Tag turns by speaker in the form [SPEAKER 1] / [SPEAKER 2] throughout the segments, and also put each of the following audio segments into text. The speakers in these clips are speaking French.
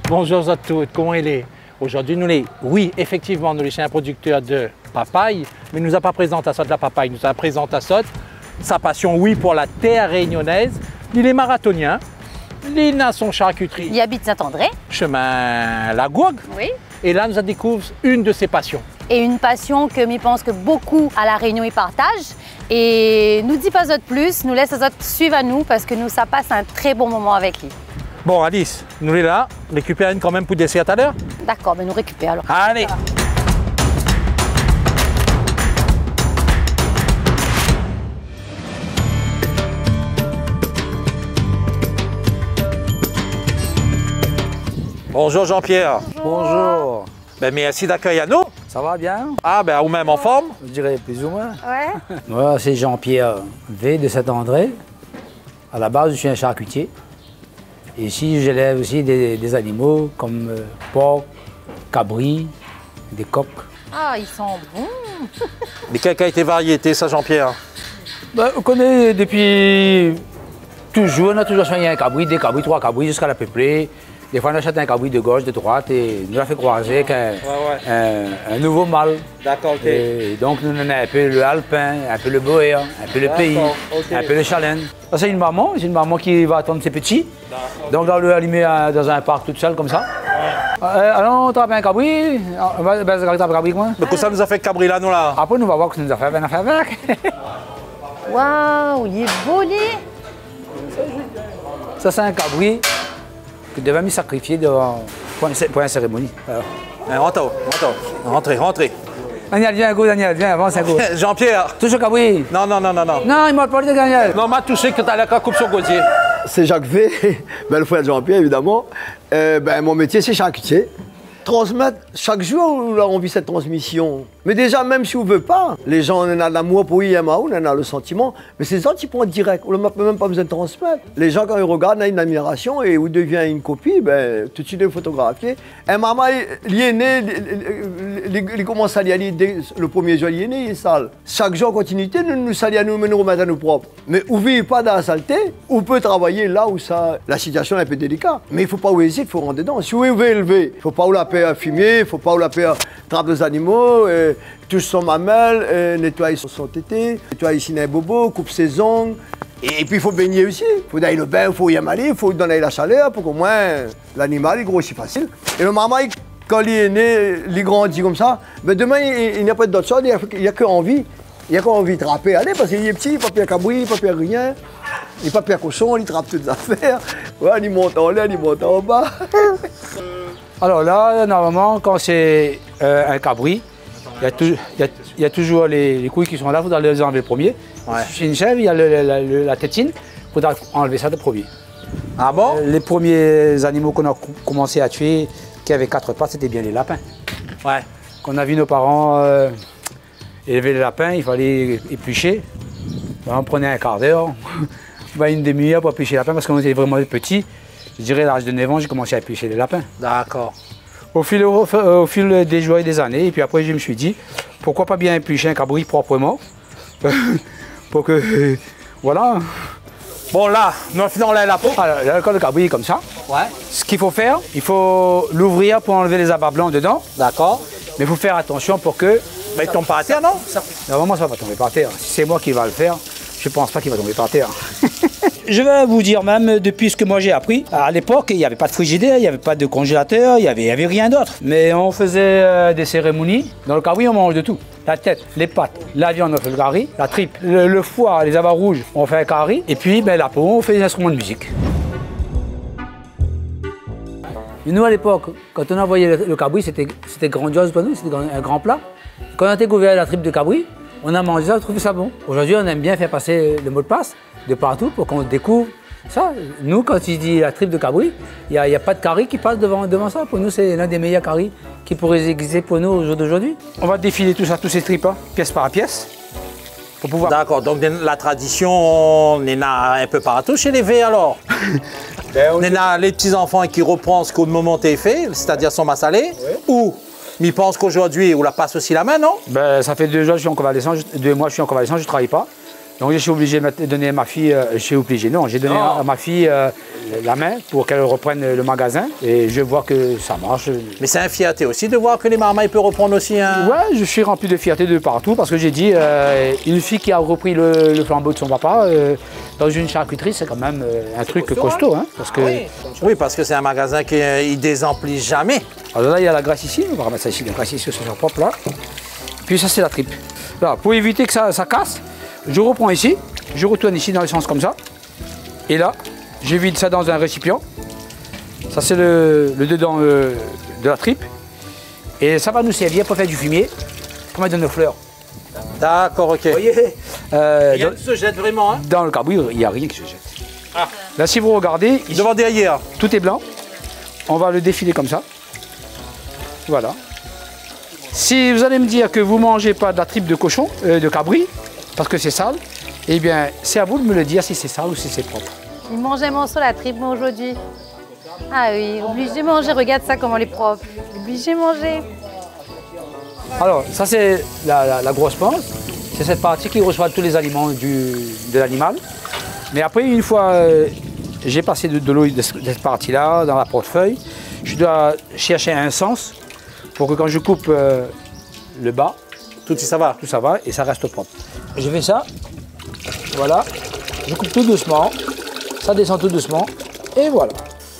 [SPEAKER 1] Bonjour à tous, comment il est? Aujourd'hui, oui, effectivement, nous sommes un producteur de papaye, mais nous n'a pas présenté à ça de la papaye, nous a présenté à ça sa passion, oui, pour la terre réunionnaise. Il est marathonien, il a son charcuterie.
[SPEAKER 2] Il habite Saint-André.
[SPEAKER 1] Chemin La Gourgue.
[SPEAKER 2] Oui.
[SPEAKER 1] Et là, nous découvre une de ses passions.
[SPEAKER 2] Et une passion que je pense que beaucoup à La Réunion y partagent. Et nous dit pas de plus, nous laisse suivre à nous parce que nous, ça passe un très bon moment avec lui.
[SPEAKER 1] Bon, Alice, nous sommes là, récupère une quand même pour dessert tout à l'heure.
[SPEAKER 2] D'accord, mais nous récupérons alors.
[SPEAKER 1] Allez. Bonjour Jean-Pierre.
[SPEAKER 3] Bonjour.
[SPEAKER 1] Ben, merci d'accueillir à nous.
[SPEAKER 3] Ça va bien?
[SPEAKER 1] Ah ben, ou même en forme?
[SPEAKER 3] Je dirais plus ou moins.
[SPEAKER 2] Ouais.
[SPEAKER 3] Moi, c'est Jean-Pierre V de Saint-André. À la base, je suis un charcutier. Et ici, j'élève aussi des animaux comme porc, cabri, des coqs.
[SPEAKER 2] Ah, ils sont bons.
[SPEAKER 1] Mais quelle qualité variété ça Jean-Pierre?
[SPEAKER 3] Ben, on connaît depuis toujours, on a toujours soigné un cabri, des cabris, 3 cabris jusqu'à la peuplée. Des fois, on achète un cabri de gauche, de droite et nous l'a fait croiser avec un nouveau mâle.
[SPEAKER 1] D'accord, ok.
[SPEAKER 3] Et donc, nous en avons un peu le alpin, un peu le boer, un peu le pays,
[SPEAKER 1] okay.
[SPEAKER 3] un peu le challenge. Ça, c'est une maman qui va attendre ses petits. Donc, là, on l'a allumé dans un parc toute seule, comme ça. Alors, on trappe un cabri. On va traper un cabri, quoi.
[SPEAKER 1] Mais ça nous a fait cabri là, nous là?
[SPEAKER 3] Après, nous va voir ce que nous a fait avec.
[SPEAKER 2] Waouh, il est beau, lui.
[SPEAKER 3] Ça, c'est un cabri qui devait me sacrifier pour une cérémonie.
[SPEAKER 1] Rentrez.
[SPEAKER 3] Daniel, viens, go, Daniel, viens, avance un go.
[SPEAKER 1] Jean-Pierre.
[SPEAKER 3] Touche au cabri.
[SPEAKER 1] Non.
[SPEAKER 3] Non, il m'a parlé de Daniel.
[SPEAKER 1] Non, m'a touché que t'as la coupe sur gosier.
[SPEAKER 4] C'est Jacques V, le frère de Jean-Pierre, évidemment. Mon métier, c'est charcutier. Transmettre, chaque jour, on a envie cette transmission. Mais déjà, même si on ne veut pas, les gens, on en a l'amour pour Yamaha, on en a le sentiment. Mais c'est ça qui prend direct, on n'a même pas besoin de transmettre. Les gens, quand ils regardent, on a une admiration et où devient une copie, tout de suite, ils photographier. Un maman, il est né, il commence à aller le 1er juillet, il est né, il est sale. Chaque jour, en continuité, nous saluons à nous, mais nous remettons à nous propres. Mais où vit pas dans la saleté, on peut travailler là où la situation est un peu délicate. Mais il ne faut pas hésiter, il faut rentrer dedans. Si vous voulez élever, il ne faut pas où la paix fumier, il ne faut pas où la paix trappe des animaux, touche son mamelle, nettoie son tété, nettoie ici les bobos, coupe ses ongles. Et puis il faut baigner aussi. Il faut aller le bain, il faut y aller, il faut donner la chaleur pour qu'au moins l'animal grossit facile. Et le maman, quand il est né, il grandit comme ça, mais demain il n'y a pas d'autre chose, il n'y a qu'envie. Il n'y a qu'envie de trapper, allez, parce qu'il est petit, pas pire cabri, pas pire rien. Il n'est pas pire cochon, il trappe toutes les affaires. Ouais, il monte en l'air, il monte en bas.
[SPEAKER 3] Alors là, normalement, quand c'est un cabri, il y a toujours les couilles qui sont là, il faudra les enlever le premier. Ouais. Chez une chèvre, il y a la tétine, il faudra enlever ça le premier.
[SPEAKER 1] Ah bon?
[SPEAKER 3] Les premiers animaux qu'on a commencé à tuer, qui avaient 4 pattes, c'était bien les lapins.
[SPEAKER 1] Ouais.
[SPEAKER 3] Quand on a vu nos parents élever les lapins, il fallait éplucher. On prenait un quart d'heure, une demi-heure pour éplucher les lapins, parce qu'on était vraiment petits. Je dirais, à l'âge de 9 ans, j'ai commencé à éplucher les lapins.
[SPEAKER 1] D'accord.
[SPEAKER 3] Au fil des jours et des années, et puis après, je me suis dit, pourquoi pas bien éplucher un cabri proprement pour que, voilà.
[SPEAKER 1] Bon là, nous finissons là la peau.
[SPEAKER 3] Alors, quand le cabri est comme ça,
[SPEAKER 1] ouais.
[SPEAKER 3] Ce qu'il faut faire, il faut l'ouvrir pour enlever les abats blancs dedans.
[SPEAKER 1] D'accord.
[SPEAKER 3] Mais il faut faire attention pour que...
[SPEAKER 1] Mais il tombe pas à terre, non?
[SPEAKER 3] Normalement, ça va pas tomber par terre. Si c'est moi qui va le faire, je pense pas qu'il va tomber par terre. Je vais vous dire même, depuis ce que moi j'ai appris, à l'époque, il n'y avait pas de frigidaire, il n'y avait pas de congélateur, il n'y avait rien d'autre. Mais on faisait des cérémonies. Dans le cabri, on mange de tout. La tête, les pattes, la viande, on fait le curry, la tripe, le foie, les abats rouges, on fait un curry. Et puis la peau, on fait des instruments de musique. Et nous, à l'époque, quand on envoyait le cabri, c'était grandiose pour nous, c'était un grand plat. Quand on a découvert la tripe de cabri, on a mangé ça, on trouvait ça bon. Aujourd'hui, on aime bien faire passer le mot de passe de partout pour qu'on découvre ça. Nous, quand il dit la tripe de cabri, il n'y a pas de curry qui passe devant ça. Pour nous, c'est l'un des meilleurs curry qui pourrait exister pour nous au jour d'aujourd'hui. On va défiler tout ça, tous ces tripes, pièce par pièce. Pour pouvoir...
[SPEAKER 1] D'accord, donc la tradition, on est là un peu partout chez les V alors. On est là les petits-enfants qui reprennent ce qu'au moment est fait, c'est-à-dire son massalé, oui. Ou ils pensent qu'aujourd'hui, on la passe aussi la main, non?
[SPEAKER 3] Ça fait 2 mois que je suis en convalescence, je ne travaille pas. Donc je suis obligé de donner à ma fille, j'ai donné à ma fille la main pour qu'elle reprenne le magasin et je vois que ça marche.
[SPEAKER 1] Mais c'est une fierté aussi de voir que les marmailles peuvent reprendre aussi un...
[SPEAKER 3] Ouais, je suis rempli de fierté de partout parce que j'ai dit, une fille qui a repris le flambeau de son papa dans une charcuterie, c'est quand même un truc costaud. Hein, parce que...
[SPEAKER 1] Oui, parce que c'est un magasin qui ne désemplit jamais.
[SPEAKER 3] Alors là, il y a la graisse ici, on va remettre ça ici, la graisse ici, c'est propre là. Puis ça, c'est la tripe. Là, pour éviter que ça casse, je reprends ici, je retourne ici dans le sens comme ça. Et là, je vide ça dans un récipient. Ça, c'est le dedans de la tripe. Et ça va nous servir pour faire du fumier, pour mettre dans nos fleurs.
[SPEAKER 1] D'accord, ok.
[SPEAKER 3] Vous voyez,
[SPEAKER 1] Rien ne se jette vraiment, hein?
[SPEAKER 3] dans le carbouille, il n'y a rien qui se jette. Ah. Là, si vous regardez,
[SPEAKER 1] Devant derrière.
[SPEAKER 3] tout est blanc. On va le défiler comme ça. Voilà. Si vous allez me dire que vous ne mangez pas de la tripe de cochon, de cabri, parce que c'est sale, eh bien, c'est à vous de me le dire si c'est sale ou si c'est propre.
[SPEAKER 2] Il mange un morceau la tripe, moi, aujourd'hui. Ah oui, obligé de manger. Regarde ça, comment elle est propre. Obligé de manger.
[SPEAKER 3] Alors, ça, c'est la grosse panse. C'est cette partie qui reçoit tous les aliments de l'animal. Mais après, une fois j'ai passé de l'eau de cette partie-là dans la portefeuille, je dois chercher un sens pour que quand je coupe le bas,
[SPEAKER 1] Tout ça va.
[SPEAKER 3] tout ça va et ça reste propre. Je fais ça, voilà, je coupe tout doucement, ça descend tout doucement et voilà.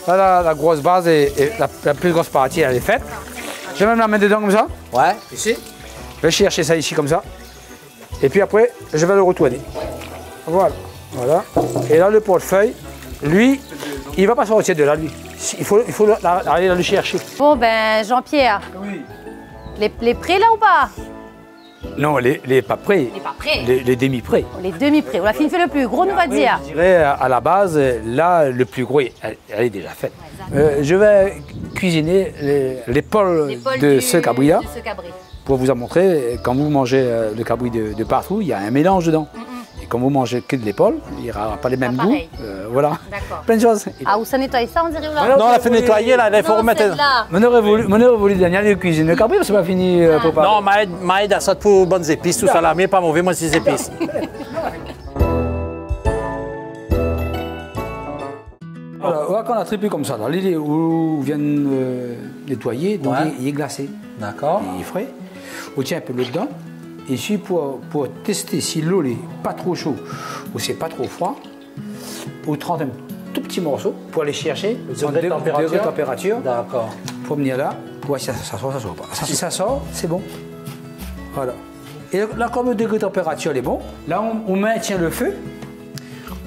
[SPEAKER 3] Là, la grosse base et la plus grosse partie, elle est faite. Je vais même la mettre dedans comme ça,
[SPEAKER 1] Ouais.
[SPEAKER 3] ici. Je vais chercher ça ici comme ça. Et puis après, je vais le retourner. Voilà, voilà. Et là, le portefeuille, lui, il ne va pas sortir de là, lui. Il faut aller le chercher.
[SPEAKER 2] Bon, ben, Jean-Pierre.
[SPEAKER 3] Oui.
[SPEAKER 2] Les prêts, là, ou pas?
[SPEAKER 3] Non, les pas prêts.
[SPEAKER 2] Les pas prêts.
[SPEAKER 3] Les demi-prêts.
[SPEAKER 2] Les demi-prêts. On a fini fait le plus gros, nous va dire.
[SPEAKER 3] Je dirais à la base, là, le plus gros, elle est déjà faite. Je vais cuisiner l'épaule de ce cabri-là pour vous en montrer. Quand vous mangez le cabri de partout, il y a un mélange dedans. Et quand vous mangez que de l'épaule, il n'y aura pas les mêmes goûts. Voilà.
[SPEAKER 2] D'accord.
[SPEAKER 3] Plein de choses.
[SPEAKER 2] Ah, où ça nettoie ça, on dirait là?
[SPEAKER 1] Non, on a fait nettoyer, là, il faut remettre...
[SPEAKER 3] On aurait voulu Daniel de cuisine le cabri, mais c'est pas fini pour parler.
[SPEAKER 1] Non, m'aide à ça pour bonnes épices, tout ça là, mais pas mauvais, moi c'est épices.
[SPEAKER 3] Voilà, quand on a trippé comme ça, là, l'idée où vient nettoyer, donc
[SPEAKER 1] Ouais.
[SPEAKER 3] il est glacé,
[SPEAKER 1] D'accord.
[SPEAKER 3] il est frais. On tient un peu l'eau dedans. Et ici, pour tester si l'eau n'est pas trop chaude ou c'est pas trop froid, on trempe un tout petit morceau pour aller chercher
[SPEAKER 1] degré de
[SPEAKER 3] température
[SPEAKER 1] D'accord.
[SPEAKER 3] pour venir là, pour voir si ça sort, ça sort pas. Si ça sort, c'est bon. Voilà. Et là, comme le degré de température est bon, là, on maintient le feu.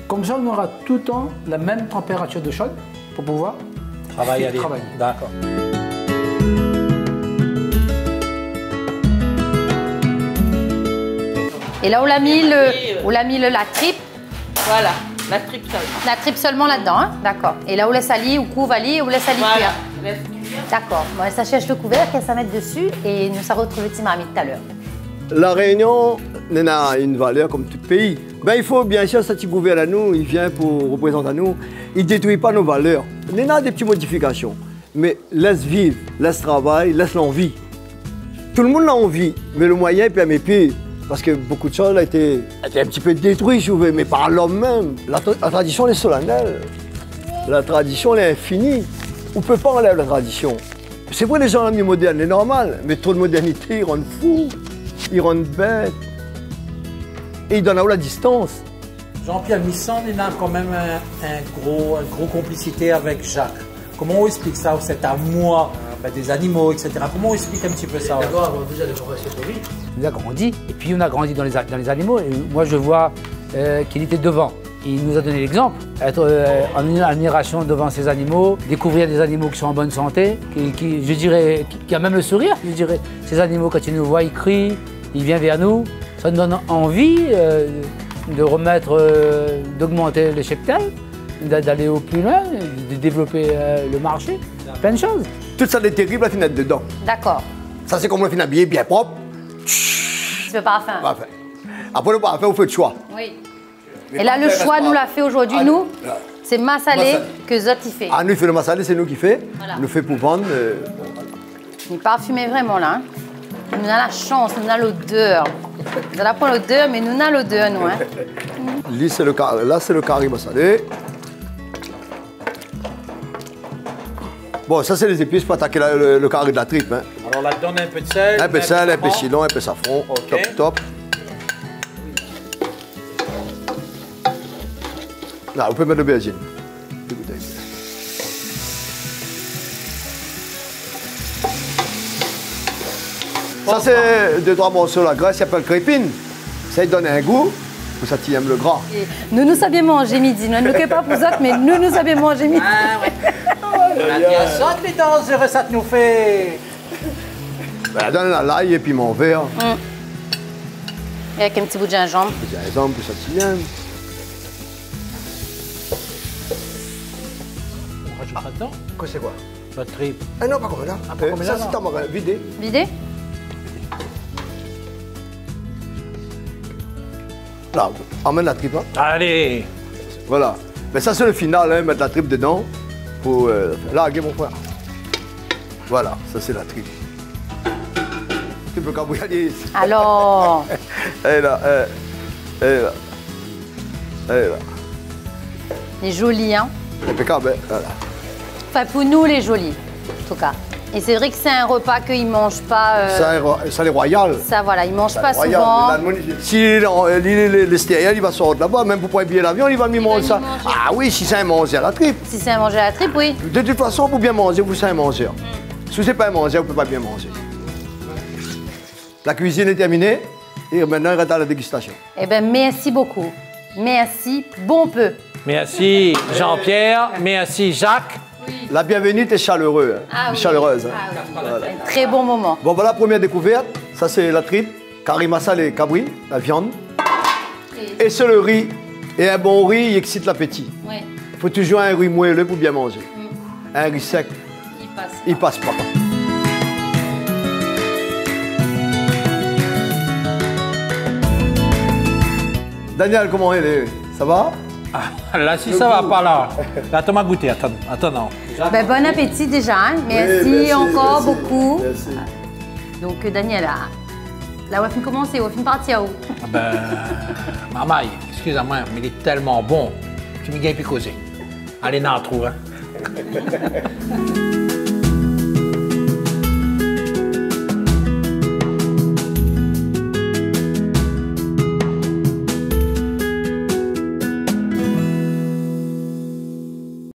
[SPEAKER 3] Comme ça, on aura tout le temps la même température de chaude pour pouvoir
[SPEAKER 1] Travailler. D'accord.
[SPEAKER 2] Et là, on l'a mis, la tripe.
[SPEAKER 5] Voilà, la tripe seulement.
[SPEAKER 2] La tripe seulement là-dedans, hein? D'accord. Et là, on laisse ali, ou couvre ali, on laisse ali
[SPEAKER 5] Voilà,
[SPEAKER 2] cuire.
[SPEAKER 5] laisse cuire.
[SPEAKER 2] D'accord. Bon, ça cherche le couvercle, ça met dessus et nous, ça retrouve le petit marmite tout à l'heure.
[SPEAKER 4] La Réunion a une valeur comme tout pays. Ben, il faut bien sûr, ce petit gouvernement à nous, il vient pour représenter à nous, il ne détruit pas nos valeurs. On a des petites modifications, mais laisse vivre, laisse travailler, laisse l'envie. Tout le monde a envie, mais le moyen peut m'épier. Parce que beaucoup de choses ont été un petit peu détruites, je veux, mais par l'homme même. La tradition elle est solennelle. La tradition elle est infinie. On ne peut pas enlever la tradition. C'est vrai, les gens l'ont mis moderne, c'est normal. Mais trop de modernité, ils rendent fous, ils rendent bêtes. Et ils donnent à la distance.
[SPEAKER 1] Jean-Pierre Misson, il a quand même une grosse complicité avec Jacques. Comment on explique ça, cet amour des animaux, etc. Comment on explique un petit peu ça?
[SPEAKER 3] D'abord, déjà, les formations de vie. On a grandi, et puis on a grandi dans les animaux. Et moi, je vois qu'il était devant. Il nous a donné l'exemple. Être en admiration devant ces animaux, découvrir des animaux qui sont en bonne santé, je dirais, qui a même le sourire, je dirais. Ces animaux, quand ils nous voient, ils crient, ils viennent vers nous. Ça nous donne envie de remettre, d'augmenter le cheptel, d'aller au plus loin, de développer le marché, plein de choses.
[SPEAKER 4] Tout ça est terrible, la finette dedans.
[SPEAKER 2] D'accord.
[SPEAKER 4] Ça, c'est comme la finette habillée bien propre.
[SPEAKER 2] Tu veux parfum?
[SPEAKER 4] Parfait. Après, le parfum, on fait le choix.
[SPEAKER 2] Oui. Et là, le choix, nous l'a fait aujourd'hui, nous. C'est massalé que Zot y fait.
[SPEAKER 4] Ah, nous, il fait le massalé, c'est nous qui fait.
[SPEAKER 2] Voilà.
[SPEAKER 4] Nous fait pour vendre.
[SPEAKER 2] Il est parfumé vraiment, là. Hein. On a la chance, on a l'odeur. Vous allez prendre l'odeur, mais nous avons l'odeur, nous. Hein.
[SPEAKER 4] Là, c'est le curry massalé. Bon, ça, c'est les épices pour attaquer le curry de la tripe. Hein.
[SPEAKER 1] Alors là-dedans, on a un peu de sel.
[SPEAKER 4] Un peu de sel, un peu de chilon, un peu de safran.
[SPEAKER 1] Ok.
[SPEAKER 4] Top, top. Là, vous pouvez mettre l'aubergine. Ça, c'est 2-3 morceaux la graisse, il s'appelle crépine. Ça, il donne un goût, pour ça, tu aimes le gras.
[SPEAKER 2] Et nous savions manger midi. Nous ne pas pour autres, mais nous savions manger midi.
[SPEAKER 1] Ah ouais. La saute, mais dans ce recette nous fait.
[SPEAKER 4] Ben, donne l'ail et piment vert.
[SPEAKER 2] Et avec un petit bout de gingembre.
[SPEAKER 4] Petit exemple, pour ça, tu aimes.
[SPEAKER 1] On rajoute ça dedans.
[SPEAKER 4] Quoi, c'est quoi?
[SPEAKER 1] La tripe.
[SPEAKER 4] Ah non, pas comme là.
[SPEAKER 1] pas comme
[SPEAKER 4] Ça,
[SPEAKER 1] là,
[SPEAKER 4] c'est
[SPEAKER 1] non.
[SPEAKER 4] tamarin, vidé.
[SPEAKER 2] Vidé?
[SPEAKER 4] Là, emmène la tripe, hein.
[SPEAKER 1] Allez.
[SPEAKER 4] Voilà. Mais ça, c'est le final, hein, mettre la tripe dedans. Pour larguer mon frère. Voilà, ça, c'est la tripe. Tu peux cabouiller.
[SPEAKER 2] Alors,
[SPEAKER 4] Elle est là, elle est là. Elle est là.
[SPEAKER 2] les jolis, hein?
[SPEAKER 4] Impeccable, hein. Voilà.
[SPEAKER 2] Enfin, pour nous, les jolis, en tout cas. Et c'est vrai que c'est un repas qu'ils ne mangent pas.
[SPEAKER 4] Ça, les royales.
[SPEAKER 2] Ça, voilà, ils ne mangent pas
[SPEAKER 4] Royal,
[SPEAKER 2] souvent.
[SPEAKER 4] si les stériels, il va sortir là-bas, même pour pas payer l'avion, il va lui manger ça. Ah oui, si c'est un manger à la tripe.
[SPEAKER 2] Si c'est à manger à la tripe, oui.
[SPEAKER 4] De toute façon, pour bien manger, vous c'est un manger. Si vous n'êtes pas un manger, vous ne pouvez pas bien manger. La cuisine est terminée et maintenant, il reste à la dégustation.
[SPEAKER 2] Eh bien, merci beaucoup. Merci, bon peu.
[SPEAKER 1] Merci Jean-Pierre. Merci Jacques.
[SPEAKER 4] La bienvenue est chaleureuse.
[SPEAKER 2] Ah oui.
[SPEAKER 4] Chaleureuse. hein.
[SPEAKER 2] Ah oui.
[SPEAKER 4] Voilà.
[SPEAKER 2] Un très bon moment.
[SPEAKER 4] Bon, voilà, première découverte. Ça, c'est la tripe, curry masala et cabri, la viande. Et c'est le riz. Et un bon riz, il excite l'appétit.
[SPEAKER 2] Oui,
[SPEAKER 4] Il faut toujours un riz moelleux pour bien manger. Un riz sec,
[SPEAKER 2] il passe.
[SPEAKER 4] il passe pas. Daniel, comment elle est? Ça va?
[SPEAKER 1] Là, si ça va pas là. Attends, m'a goûté. Attends, non.
[SPEAKER 2] Ben, bon appétit déjà. Hein. Merci,
[SPEAKER 4] merci,
[SPEAKER 2] encore
[SPEAKER 4] merci,
[SPEAKER 2] beaucoup.
[SPEAKER 4] merci.
[SPEAKER 2] Donc, Daniela, là, on va finir commencer. On va finir partir où?
[SPEAKER 1] Ah ben, maman, excuse-moi, mais il est tellement bon. Tu m'y gagnes plus causer. Allez, n'en trouve, hein.